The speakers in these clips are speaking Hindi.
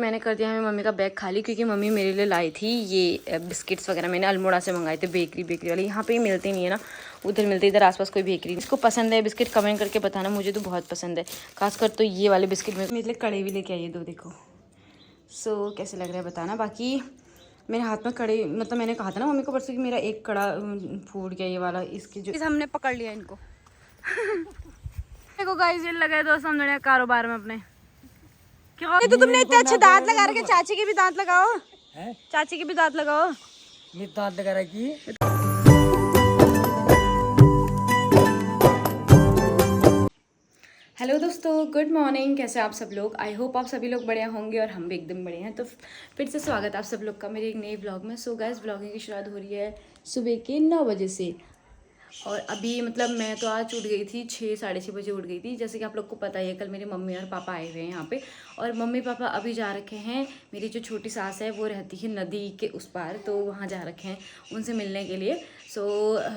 मैंने कर दिया है मम्मी का बैग खाली, क्योंकि मम्मी मेरे लिए लाई थी ये बिस्किट्स वगैरह। मैंने अल्मोड़ा से मंगाए थे, बेकरी वाले। यहाँ पे ही मिलते नहीं है ना, उधर मिलते, इधर आसपास कोई बेकरी। इसको पसंद है बिस्किट कमेंट करके बताना, मुझे तो बहुत पसंद है, खासकर तो ये वाले बिस्किट। मेरे लिए कड़े भी लेके आइए दो, देखो सो कैसे लग रहा है बताना। बाकी मेरे हाथ में कड़े, मतलब मैंने कहा था ना मम्मी को परसों कि मेरा एक कड़ा फूट गया ये वाला, इसकी जो हमने पकड़ लिया इनको। देखो गाइस, ये लगा है दोस्त हम कारोबार में अपने। क्यों तो तुमने इतने अच्छे दांत लगा रखे, चाची के भी दांत लगाओ है? चाची के भी दांत लगाओ। ये दांत लगा रखी। हेलो दोस्तों, गुड मॉर्निंग। कैसे आप सब लोग? आई होप आप सभी लोग बढ़िया होंगे और हम भी एकदम बढ़िया हैं। तो फिर से स्वागत है आप सब लोग का मेरे एक नए ब्लॉग में। सो गाइस, ब्लॉगिंग की शुरुआत हो रही है सुबह के 9 बजे से। और अभी मतलब मैं तो आज उठ गई थी 6 साढ़े 6 बजे उठ गई थी। जैसे कि आप लोग को पता ही है, कल मेरी मम्मी और पापा आए हुए हैं यहाँ पे। और मम्मी पापा अभी जा रखे हैं, मेरी जो छोटी सास है वो रहती है नदी के उस पार, तो वहाँ जा रखे हैं उनसे मिलने के लिए। सो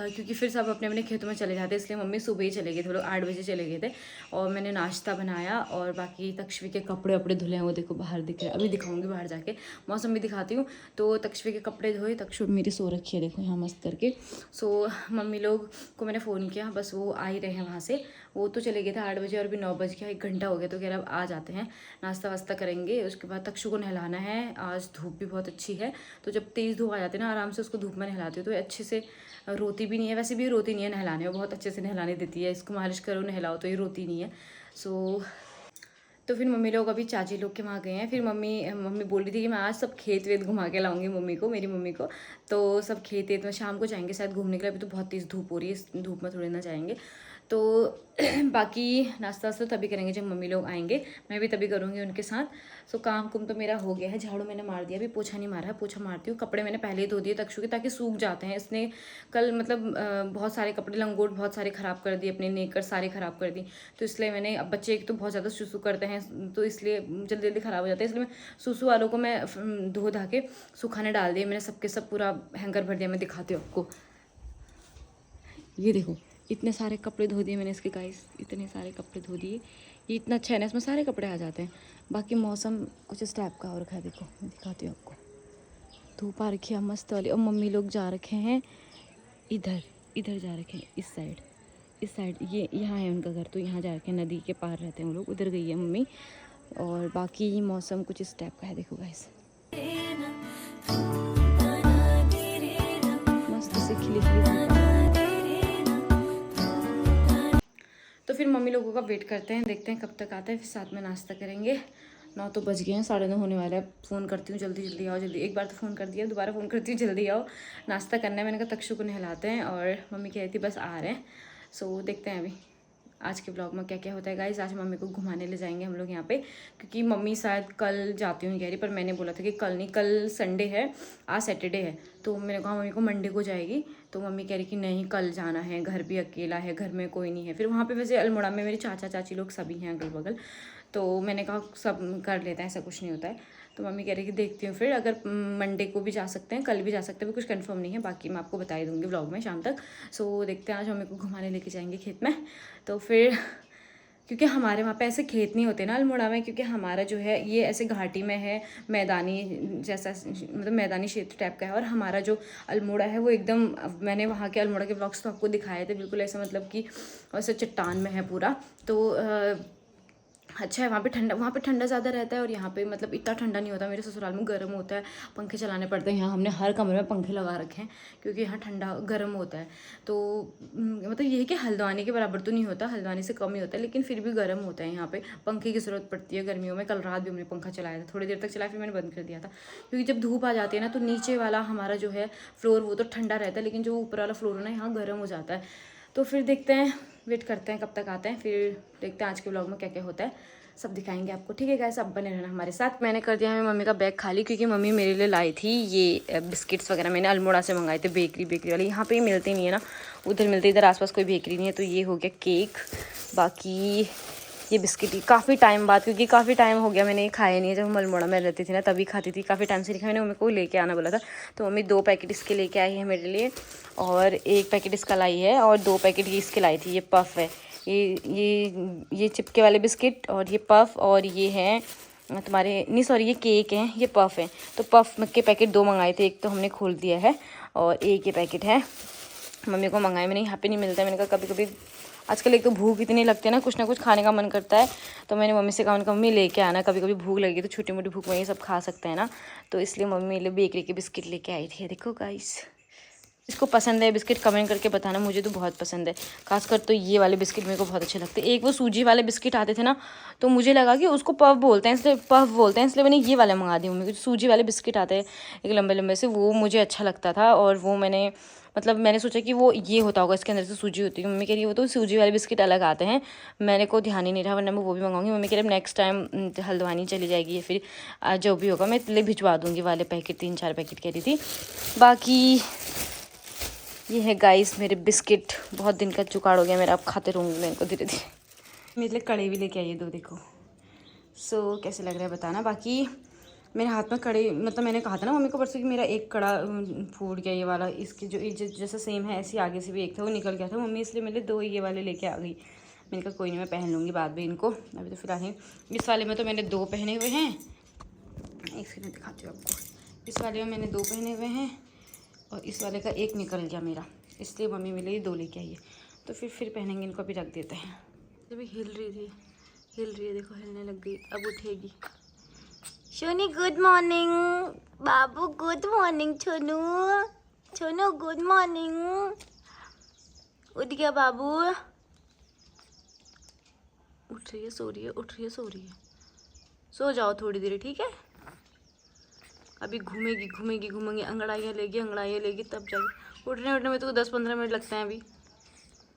क्योंकि फिर सब अपने अपने खेतों में चले जाते हैं, इसलिए मम्मी सुबह ही चले गए थे, लोग 8 बजे चले गए थे। और मैंने नाश्ता बनाया और बाकी तक्षवी के कपड़े वपड़े धुले हैं, वो देखो बाहर दिख रहे हैं। अभी दिखाऊंगी बाहर जाके, मौसम भी दिखाती हूँ। तो तक्षवी के कपड़े धोए, तक्षवी मेरी सो रखी है देखो यहाँ मस्त करके। सो मम्मी लोग को मैंने फ़ोन किया, बस वो आ ही रहे हैं वहाँ से। वो तो चले गए थे 8 बजे और अभी 9 बज गया, 1 घंटा हो गया। तो कह रहे अब आ जाते हैं, नाश्ता वास्ता करेंगे। उसके बाद तक्षु को नहलाना है, आज धूप भी बहुत अच्छी है। तो जब तेज़ धूप आ जाती है ना, आराम से उसको धूप में नहलाती हूँ तो अच्छे से रोती भी नहीं है। वैसे भी रोती नहीं है नहलाने में, बहुत अच्छे से नहलाने देती है। इसको मालिश करो नहलाओ तो ये रोती नहीं है। सो तो फिर मम्मी लोग अभी चाची लोग के वहाँ गए हैं। फिर मम्मी बोल रही थी कि मैं आज सब खेत वेत घुमा के लाऊंगी मेरी मम्मी को। तो सब खेत वेत में शाम को जाएंगे शायद घूमने के लिए। अभी तो बहुत तेज़ धूप हो रही है, इस धूप में थोड़ी ना जाएंगे। तो बाकी नाश्ता वास्ता तभी करेंगे जब मम्मी लोग आएंगे, मैं भी तभी करूँगी उनके साथ। सो काम कुम तो मेरा हो गया है, झाड़ू मैंने मार दिया, अभी पोछा नहीं मारा है, पोछा मारती हूँ। कपड़े मैंने पहले ही धो दिए तक्षु के, ताकि सूख जाते हैं। इसने कल मतलब बहुत सारे कपड़े लंगोट बहुत सारे ख़राब कर दिए, अपने नेकर सारे ख़राब कर दी। तो इसलिए मैंने, अब बच्चे एक तो बहुत ज़्यादा सुसु करते हैं तो इसलिए जल्दी जल्दी ख़राब हो जाते हैं, इसलिए मैं सुसु वालों को मैं धो धा के सुखाने डाल दिए। मैंने सबके सब पूरा हैंगर भर दिया। मैं दिखाती हूँ आपको, ये देखो इतने सारे कपड़े धो दिए मैंने इसके गाइस, इतने सारे कपड़े धो दिए। ये इतना अच्छा है ना, इसमें सारे कपड़े आ जाते हैं। बाकी मौसम कुछ इस टाइप का हो रखा है, देखो मैं दिखाती हूँ आपको। धूप आ रखी है मस्त वाली। और मम्मी लोग जा रखे हैं इधर जा रखे हैं, इस साइड ये यहाँ है उनका घर, तो यहाँ जा रखे हैं, नदी के पार रहते हैं वो लोग, उधर गई है मम्मी। और बाकी मौसम कुछ इस टाइप का है, देखो गाइस मस्त से खिली। तो फिर मम्मी लोगों का वेट करते हैं, देखते हैं कब तक आते हैं, फिर साथ में नाश्ता करेंगे। 9 तो बज गए हैं, 9:30 होने वाला है। फ़ोन करती हूँ जल्दी आओ जल्दी। एक बार तो फ़ोन कर दिया, दोबारा फ़ोन करती हूँ जल्दी आओ, नाश्ता करना है। मैंने कहा तक्षु को नहलाते हैं, और मम्मी कह रही थी बस आ रहे हैं। सो देखते हैं अभी आज के ब्लॉग में क्या क्या होता है गाइस। आज मम्मी को घुमाने ले जाएंगे हम लोग यहाँ पे, क्योंकि मम्मी शायद कल जाती हूँ कह रही, पर मैंने बोला था कि कल नहीं, कल संडे है, आज सैटरडे है। तो मैंने कहा मम्मी को मंडे को जाएगी, तो मम्मी कह रही कि नहीं कल जाना है, घर भी अकेला है, घर में कोई नहीं है। फिर वहाँ पे वैसे अल्मोड़ा में मेरे चाचा चाची लोग सभी हैं अगल बगल, तो मैंने कहा सब कर लेते हैं, ऐसा कुछ नहीं होता है। तो मम्मी कह रही कि देखती हूँ फिर, अगर मंडे को भी जा सकते हैं, कल भी जा सकते हैं, कुछ कंफर्म नहीं है, बाकी मैं आपको बता ही दूँगी व्लॉग में शाम तक। सो देखते हैं, आज मम्मी को घुमाने लेके जाएंगे खेत में। तो फिर क्योंकि हमारे वहाँ पे ऐसे खेत नहीं होते ना अल्मोड़ा में, क्योंकि हमारा जो है ये ऐसे घाटी में है, मैदानी जैसा मतलब मैदानी क्षेत्र टाइप का है। और हमारा जो अल्मोड़ा है वो एकदम, मैंने वहाँ के अल्मोड़ा के ब्लॉग्स तो आपको दिखाए थे, बिल्कुल ऐसा मतलब कि ऐसे चट्टान में है पूरा। तो अच्छा है, वहाँ पे ठंडा ज़्यादा रहता है, और यहाँ पे मतलब इतना ठंडा नहीं होता। मेरे ससुराल में गर्म होता है, पंखे चलाने पड़ते हैं। यहाँ हमने हर कमरे में पंखे लगा रखे हैं, क्योंकि यहाँ ठंडा गर्म होता है। तो मतलब ये है कि हल्द्वानी के बराबर तो नहीं होता, हल्द्वानी से कम ही होता है, लेकिन फिर भी गर्म होता है। यहाँ पे पंखे की ज़रूरत पड़ती है गर्मियों में। कल रात भी हमने पंखा चलाया था, थोड़ी देर तक चलाया, फिर मैंने बंद कर दिया था, क्योंकि जब धूप आ जाती है ना, तो नीचे वाला हमारा जो है फ्लोर वो तो ठंडा रहता है, लेकिन जो ऊपर वाला फ्लोर है ना, यहाँ गर्म हो जाता है। तो फिर देखते हैं, वेट करते हैं कब तक आते हैं, फिर देखते हैं आज के ब्लॉग में क्या क्या होता है, सब दिखाएंगे आपको। ठीक है गाइस, सब बने रहना हमारे साथ। मैंने कर दिया है मम्मी का बैग खाली, क्योंकि मम्मी मेरे लिए लाई थी ये बिस्किट्स वगैरह, मैंने अल्मोड़ा से मंगाए थे, बेकरी वाले। यहाँ पे ही मिलते नहीं है ना, उधर मिलते, इधर आसपास कोई बेकरी नहीं है। तो ये हो गया केक, बाकी ये बिस्किट काफ़ी टाइम बाद, क्योंकि काफ़ी टाइम हो गया मैंने ये खाया नहीं है। जब हम अल्मोड़ा में रहती थी ना तभी खाती थी, काफ़ी टाइम से नहीं खाया। मैंने मम्मी को लेके आना बोला था, तो मम्मी 2 पैकेट इसके लेके आई है मेरे लिए, और 1 पैकेट इसका लाई है, और 2 पैकेट ये इसके लाई थी। ये पफ है, ये चिपके वाले बिस्किट, और ये पफ, और ये हैं तुम्हारे नहीं सॉरी ये केक हैं, ये पफ हैं। तो पफ के पैकेट 2 मंगाए थे, एक तो हमने खोल दिया है और एक ये पैकेट है मम्मी को मंगाए। मैंने यहाँ पे नहीं मिलता है, मैंने कहा कभी कभी आजकल एक तो भूख इतनी लगती है ना, कुछ ना कुछ खाने का मन करता है। तो मैंने मम्मी से कहा, उनका मम्मी लेके आना, कभी कभी भूख लगी तो छोटी मोटी भूख में ये सब खा सकते हैं ना। तो इसलिए मम्मी मेरे लिए बेकरी के बिस्किट लेके आई थी। देखो गाइस, इसको पसंद है बिस्किट कमेंट करके बताना, मुझे तो बहुत पसंद है। खासकर तो ये वाले बिस्किट मेरे को बहुत अच्छे लगते हैं। एक वो सूजी वाले बिस्किट आते थे ना, तो मुझे लगा कि उसको पफ बोलते हैं, इसलिए मैंने ये वाले मंगा दिए मम्मी को। सूजी वाले बिस्किट आते हैं एक लंबे लंबे से, वो मुझे अच्छा लगता था और वो मैंने सोचा कि वो ये होता होगा, इसके अंदर से सूजी होती है। मम्मी कह रही वो तो सूजी वाले बिस्किट अलग आते हैं, मैंने को ध्यान ही नहीं रहा, वरना मैं वो भी मंगाऊंगी। मम्मी कह रही नेक्स्ट टाइम हल्द्वानी चली जाएगी या फिर जो भी होगा मैं इसलिए भिजवा दूँगी वाले पैकेट, 3-4 पैकेट कह रही थी। बाकी ये है गाइस मेरे बिस्किट, बहुत दिन का जुगाड़ हो गया मेरा, अब खाते रहूँगी मैं इनको धीरे धीरे। मेरे लिए कड़े भी लेके आइए 2, देखो। सो कैसे लग रहा है बताना। बाकी मेरे हाथ में कड़े, मतलब मैंने कहा था ना मम्मी को परसों कि मेरा एक कड़ा फूट गया ये वाला, इसकी जो जैसा सेम है ऐसे आगे से भी एक था, वो निकल गया था मम्मी, इसलिए मेरे 2 ये वाले लेके आ गई। मैंने कहा कोई नहीं, मैं पहन लूँगी बाद में इनको, अभी तो फिलहाल इस वाले में तो मैंने 2 पहने हुए हैं। एक सेकंड में दिखाती हूँ आपको। इस वाले में मैंने 2 पहने हुए हैं और इस वाले का एक निकल गया मेरा, इसलिए मम्मी मेरे लिए 2 लेके आई है। तो फिर पहनेंगे इनको, अभी रख देते हैं। अभी हिल रही है, देखो हिलने लग गई, अब उठेगी। सोनी गुड मॉर्निंग, बाबू गुड मॉर्निंग, छोनू गुड मॉर्निंग। उठ गया बाबू, उठ रही है सो रही है। सो जाओ थोड़ी देर, ठीक है। अभी घूमेंगी, अंगड़ाइयाँ लेगी तब जाएगी। उठने में तो 10-15 मिनट लगते हैं। अभी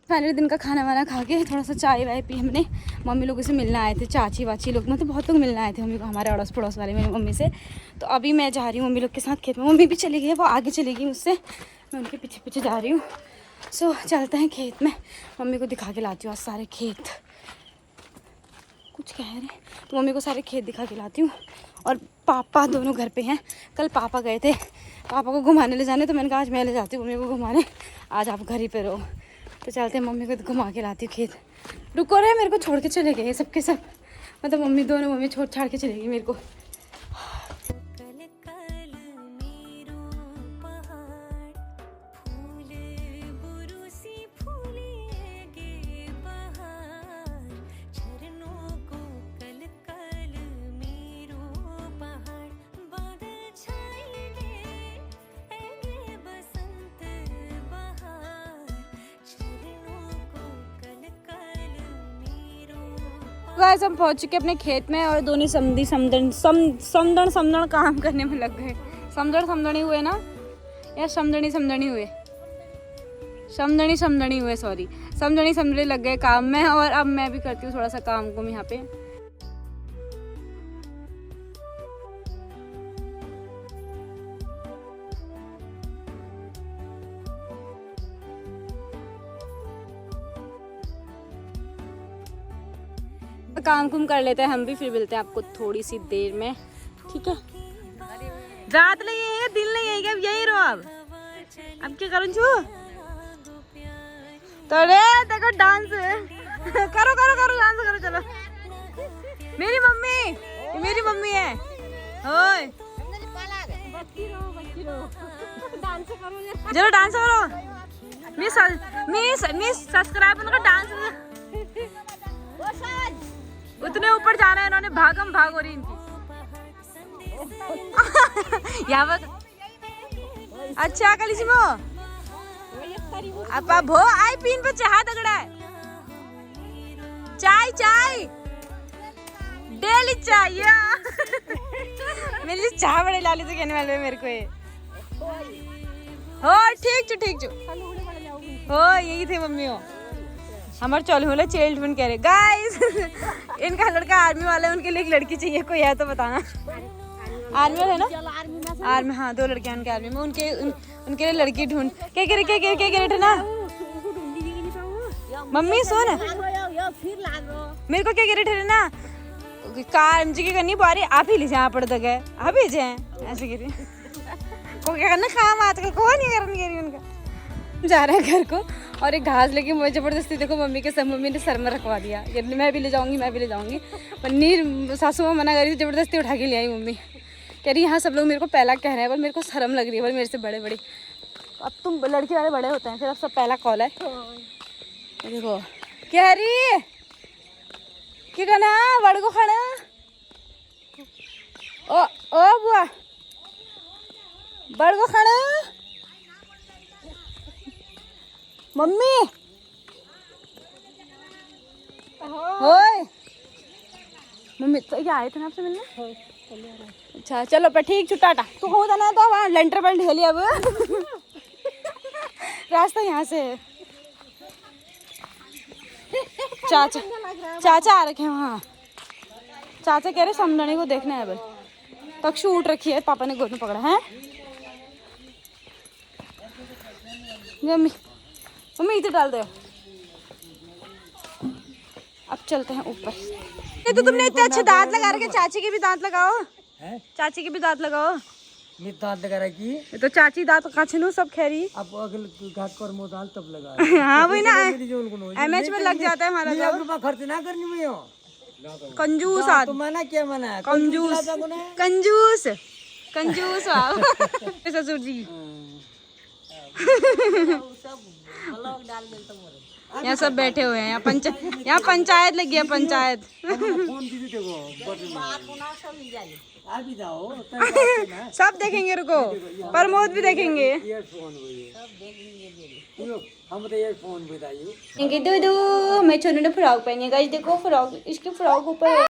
पहले दिन का खाना वाना खा के थोड़ा सा चाय वाय पी हमने। मम्मी लोगों से मिलना आए थे, चाची वाची लोग, मतलब बहुत लोग मिलने आए थे मम्मी को, हमारे अड़ोस पड़ोस वाले मेरी मम्मी से। तो अभी मैं जा रही हूँ मम्मी लोग के साथ खेत में। मम्मी भी चली गई है, वो आगे चली गई मुझसे, मैं उनके पीछे पीछे जा रही हूँ। सो चलते हैं खेत में, मम्मी को दिखा के लाती हूँ आज सारे खेत। कुछ कह रहे तो मम्मी को सारे खेत दिखा के लाती हूँ। और पापा दोनों घर पे हैं। कल पापा गए थे पापा को घुमाने ले जाने, तो मैंने कहा आज मैं ले जाती हूँ मम्मी को घुमाने, आज आप घर ही पे रहो। तो चलते हैं, मम्मी को घुमा के लाती हूँ खेत। रुको रे, मेरे को छोड़ के चले गए सब के सब, मतलब मम्मी छोड़ छाड़ के चलेगी मेरे को। गाइस हम पहुंच चुके अपने खेत में और दोनों समदन काम करने में लग गए। समदनी हुए ना, या समदनी हुए सॉरी, समदनी लग गए काम में। और अब मैं भी करती हूँ थोड़ा सा काम को यहाँ पे। काम कुम कर लेते हैं हम भी, फिर मिलते हैं आपको थोड़ी सी देर में, ठीक है। रात नहीं है, दिन नहीं है, अब यही रहो। अब क्या करूँ छू तो रे, देखो डांस करो डांस करो, चलो। मेरी मम्मी है। ओए चलो डांस करो। मिस सब्सक्राइब उनका डांस उतने ऊपर जाना है इन्होंने, भागम भाग हो रही इनकी। यहाँ पर अच्छा कलिसिमो अपा भो आई पीन पे चाह दगड़ा है। चाय डेली चाय मेरी चाह बड़े लाली से कहने वाले मेरे को ये हो। ठीक छो हो, यही थे मम्मी हो हमारे चलो बोले चेल्ड फोन कह रहे। गाइस इनका लड़का आर्मी वाला है, उनके लिए एक लड़की चाहिए, कोई है तो बताना। आर्मी है ना, आर्मी, हाँ 2 लड़के हैं उनके आर्मी में, उनके लिए लड़की ढूंढ। क्या कह रहे थे ना मम्मी, सुन मेरे को क्या कह रहे थे ना, कार मुझे क्या करनी बारी आप ही ले जाए पड़ तक है, आप ही जाए ऐसे कह रही। को क्या करना काम आजकल को नहीं करनी कह रही उनका। जा रहे हैं घर को और एक घास लेके मुझे ज़बरदस्ती देखो मम्मी के सब मम्मी ने सर में रखवा दिया कि मैं भी ले जाऊंगी पनीर सासू माँ मना करी, ज़बरदस्ती उठा के ले आई मम्मी। कह रही यहाँ सब लोग मेरे को पहला कह रहे हैं पर मेरे को शर्म लग रही है, पर मेरे से बड़े बड़े। अब तुम लड़के वाले बड़े होते हैं फिर अब सब पहला कॉल है। देखो कह रही क्या कहना बड़ को खाना ओ बुआ बड़ को खाना मम्मी ओए मम्मी तो ये आए थे ना आपसे मिलने। अच्छा चलो पर ठीक छुट्टाटा तू हो ना तो वहाँ लेंटर पर ढेली अब रास्ता यहाँ से है। चाचा आ रखे हैं वहाँ। चाचा कह रहे समझाने को देखना है बल तक्षु उठ रखी है, पापा ने गोद में पकड़ा है। मम्मी मम्मी इधर डाल दो। अब चलते हैं ऊपर। ये तो तुमने इतने अच्छे दांत लगा रखे, चाची के भी दांत लगाओ है? चाची के भी दांत लगाओ। मैं दांत लगा रहा की ये तो चाची दांत काछनू सब खैरी। अब अगल घाट कर मो दाल तब लगा हाँ वही ना एमएच में लग जाता है हमारा। 1,000 रुपया खर्च ना करनी मैं कंजूस तो मना क्या मना कंजूस कंजूस कंजूस ससुर जी। यहाँ सब बैठे हुए हैं, यहाँ पंचायत लगी है पंचायत। सब देखेंगे रुको, प्रमोद भी देखेंगे। हम तो ईयरफोन बताइए दो मैं छोनू ने फ्रॉक पहनी है गाइस, देखो फ्रॉक इसके फ्रॉक ऊपर